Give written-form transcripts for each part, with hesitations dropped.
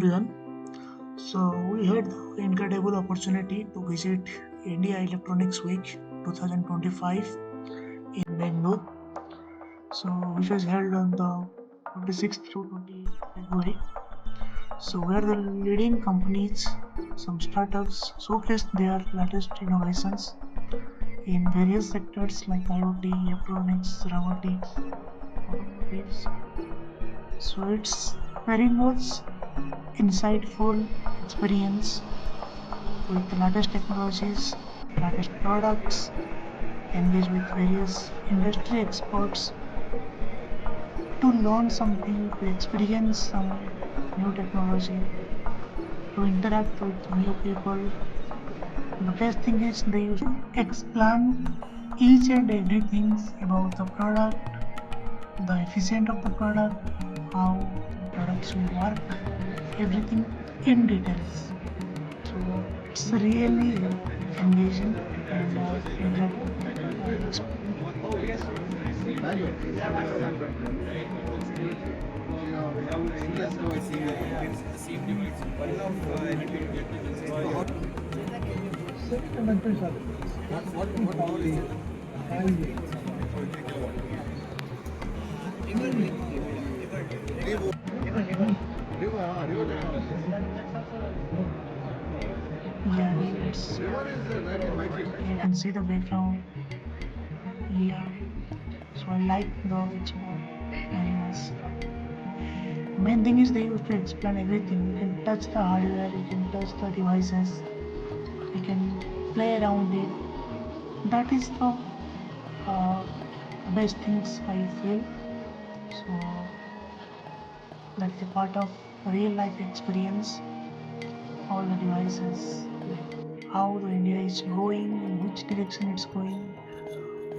everyone. So we had the incredible opportunity to visit India Electronics Week 2025 in Bangalore. So which was held on the 26th to 28th February. So where the leading companies, some startups showcased their latest innovations in various sectors like IoT, electronics, robotics, automotives. So it's very much insightful experience with the latest technologies, latest products, engage with various industry experts to learn something, to experience some new technology, to interact with new people. The best thing is they used to explain each and everything about the product, the efficient of the product, how the products will work, everything in details. So it's really engaging and enjoyable experience. Yeah, you can see the background here. So I like the it's more animals. Main thing is they used to explain everything. You can touch the hardware, you can touch the devices, you can play around it. That is the uh, best things I feel. So that's a part of real life experience. All the devices, how the India is going, in which direction it's going,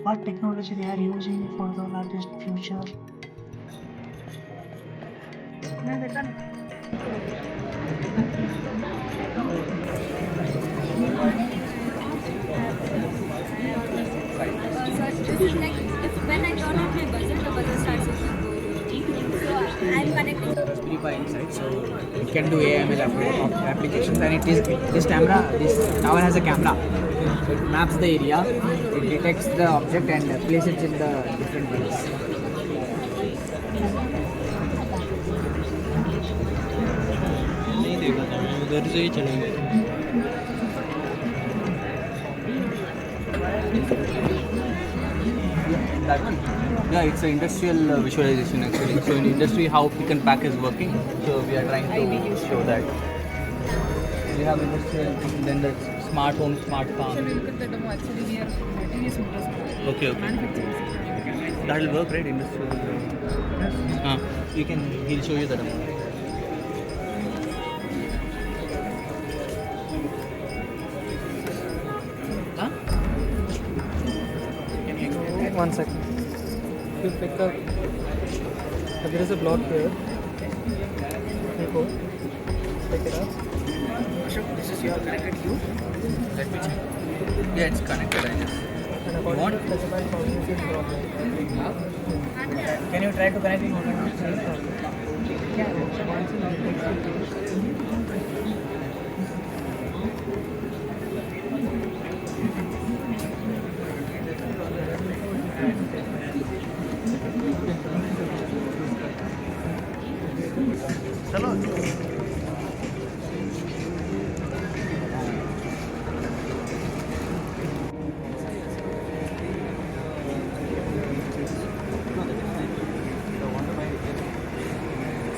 what technology they are using for the latest future. So this is like if when I turn on my buzzer, the buzzer starts working. So I'm connecting. Raspberry Pi inside, so it can do AML applications, and this tower has a camera. So it maps the area, it detects the object and places it in the different ways. नहीं देखा था मैं उधर से ही चलेंगे That one? yeah it's an industrial visualization actually so in industry how pick and pack is working so we are trying to show that we have industrial then the smart home smart farm okay that will work right industrial you can he'll show you the demo One second. You pick up. There is a block here. You go. Pick it up. This is your connected queue. Let me check. yeah it's connected I guess And according What? to specified combination block. Can you try to connect it?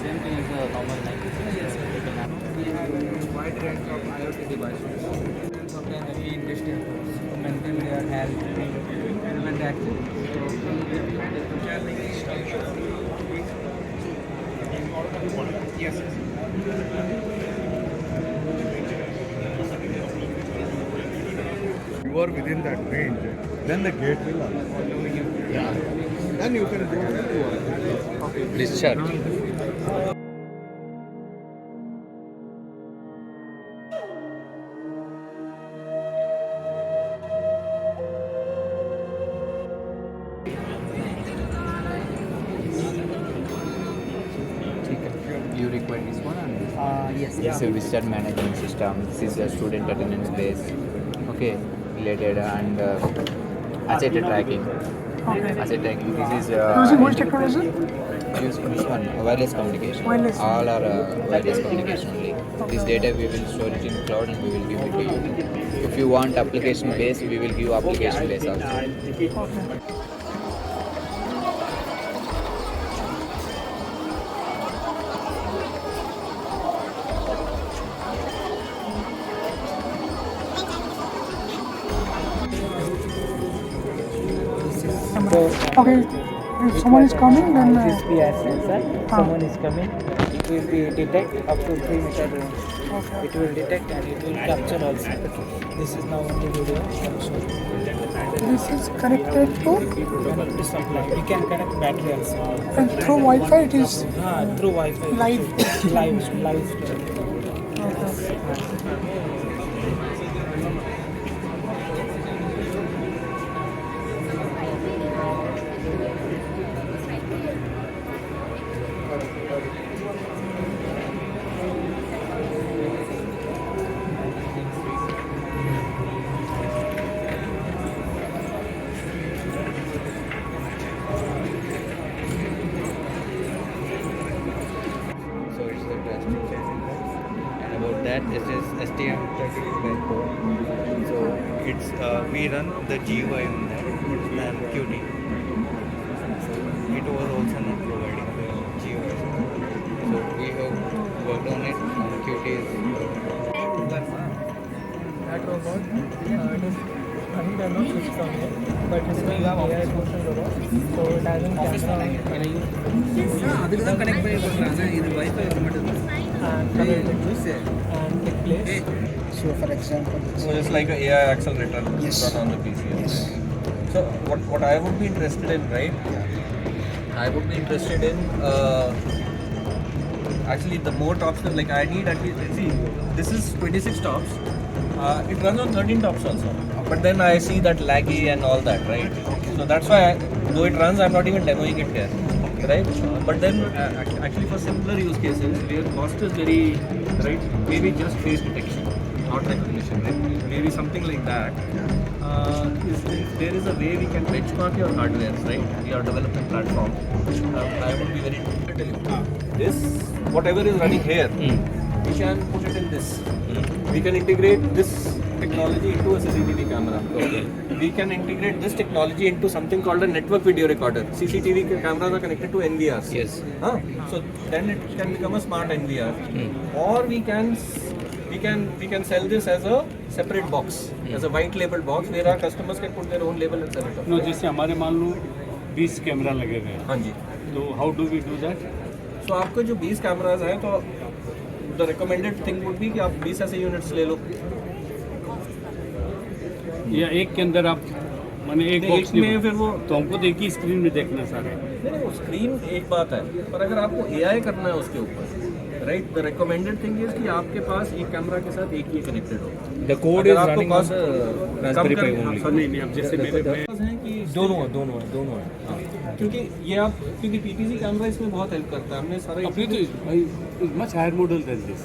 same thing as the normal line We have a wide range of IoT devices. Obtain heavy industrial force to maintain their health and activity. You are within that range, then the gate will allow you. Yeah. Then you can do discharge you require this one and this one Yes. This is a visitor management system. This is a student attendance base. Okay, related and asset tracking. Okay. Asset tracking. This is Using which technology? use which one? Wireless communication. Wireless. All are wireless communication only. This data we will store it in cloud and we will give it to you. If you want application based, we will give application based also. Okay. Okay, if someone is coming, then This PR sensor, someone is coming, it will be detect up to 3 meter range. okay. It will detect and it will capture also. This is now only video. This is connected to, Connect to supply. We can connect battery also. and through Wi-Fi it is. Through Wi-Fi. live. So it's the drastic change. And about that, this is STM32 So it's we run the GUI on that and Qt. So it was also not providing the GUI. So we have worked on it. Qt is That robot, I think they are not switched on yet, but it's an AI motion robot. So it has a camera அதுக்கு connect பண்ணி போடுறாங்க இது wifi வர மாட்டேங்குது and color detector and click place. So for example, So it's like an AI accelerator Yes. run on the PC. yes. So what I would be interested in, right? I would be interested in actually the more tops. Like I need at least see this is 26 tops. It runs on 13 tops also. But then I see that laggy and all that, right? So that's why though it runs, I'm not even demoing it here, right? But then actually for simpler use cases where cost is very right, maybe just face detection, not recognition, right? Maybe something like that. If there is a way we can benchmark your hardware, right? Your development platform. I would be very tell you this whatever is running here, we can put it in this. We can integrate this technology into a CCTV camera. Okay. We can integrate this technology into something called a network video recorder. CCTV cameras are connected to NVRs. Yes. So then it can become a smart NVR. Or we can sell this as a separate box, as a white label box where our customers can put their own label and sell it off. No जैसे हमारे मान लो 20 camera लगे हुए हैं हाँ जी. तो how do we do that So आपको जो 20 कैमराज हैं तो the recommended thing would be कि आप 20 ऐसे यूनिट्स ले लो. या एक के अंदर आप माने एक नहीं, बॉक्स एक में फिर वो तो हमको तो एक ही स्क्रीन में देखना सारे नहीं वो स्क्रीन एक बात है पर अगर आपको AI करना है उसके ऊपर right the recommended thing is कि आपके पास एक कैमरा के साथ एक ही कनेक्टेड हो. The code is running on the Raspberry Pi only. नहीं नहीं अब जैसे मेरे हैं कि दोनों है क्योंकि ये आप क्योंकि PTZ कैमरा इसमें बहुत हेल्प करता है. हमने सारा अभी तो भाई much higher model than this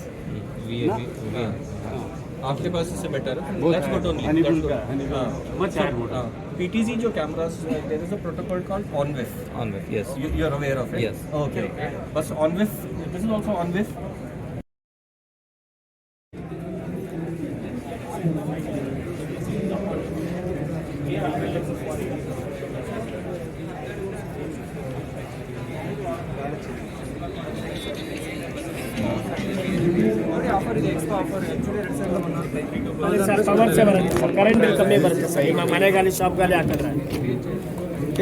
आपके पास इससे बेटर है. बहुत That's good only. हनीबुल That's का good. हनीबुल हाँ. मच हायर मॉडल PTZ जो cameras there is a protocol called OnWIF. OnWIF, yes. You are aware of it? Yes. Okay. But OnWIF, this is also OnWIF. Sir ಪವರ್ಸೇ ಬರುತ್ತೆ sir current bill ಕಮ್ಮಿ ಬರುತ್ತೆ sir ಈಗ ಮನೆಗಾಲಿ ಶಾಪ್ಗಾಲಿ ಹಾಕಿದ್ರೆ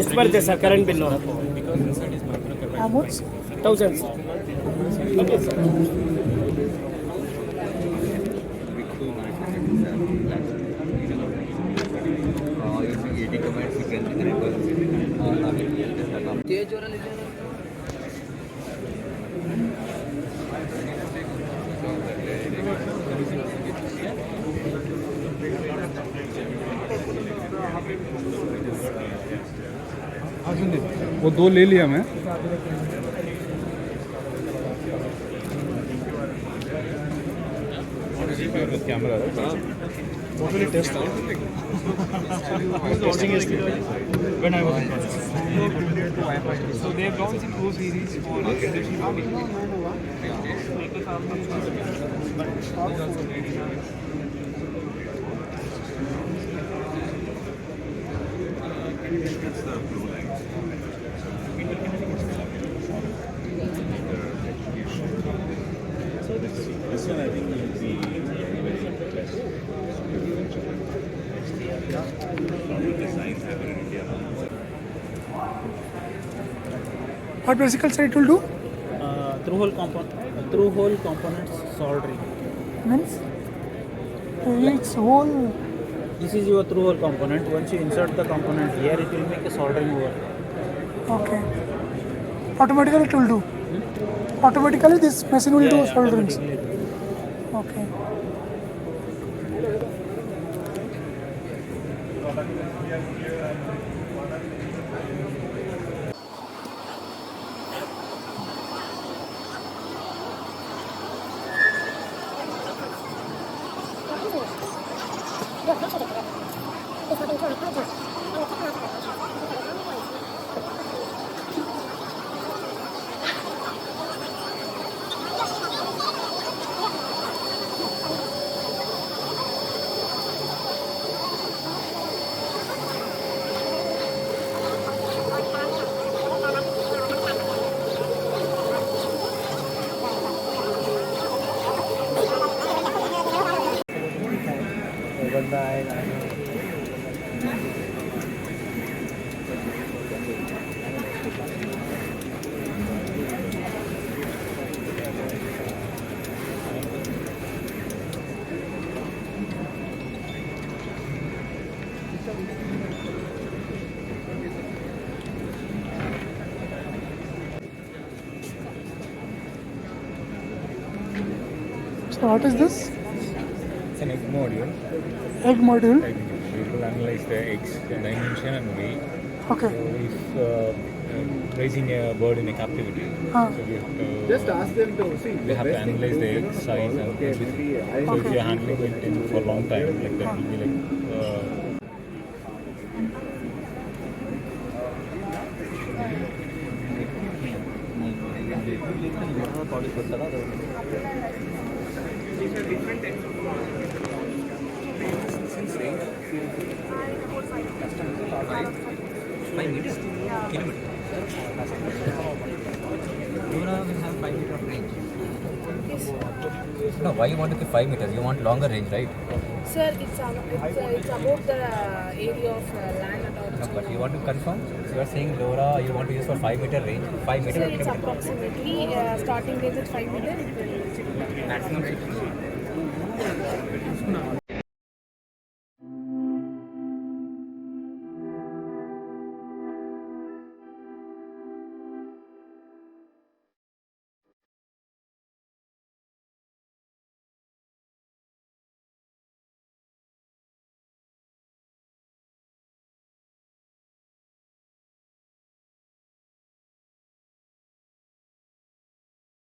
ಎಷ್ಟು ಬರುತ್ತೆ sir current bill How much? 1000 sir okay sir Using 80 commands, you can वो 2 ले लिया मैं prepare with camera, right? What will it test? Testing is when I was in college. So they have launched a Pro series for industry body. This one I think will be very interesting. Designs happen in India. What basically it will do? Through hole components soldering. Means it's whole. This is your through hole component. Once you insert the component here, it will make a soldering over. Okay. Automatically it will do. Automatically this machine will do soldering. Okay. So what is this? It's an egg module. Egg module. We will analyze the eggs, the dimension and weight. Okay. So if raising a bird in a captivity, Ah. so we have to Just ask them to see. we have to analyze the egg size and everything. So if you are handling it for a long time, like that will be like. No, why you want to keep 5 meters? You want longer range, right? Sir, it's about the area of land and all. No, but you want to confirm? You are saying LoRa you want to use for 5 meter range? 5 meter Sir, or it's kilometer? approximately starting range at 5 meters. Maximum 6.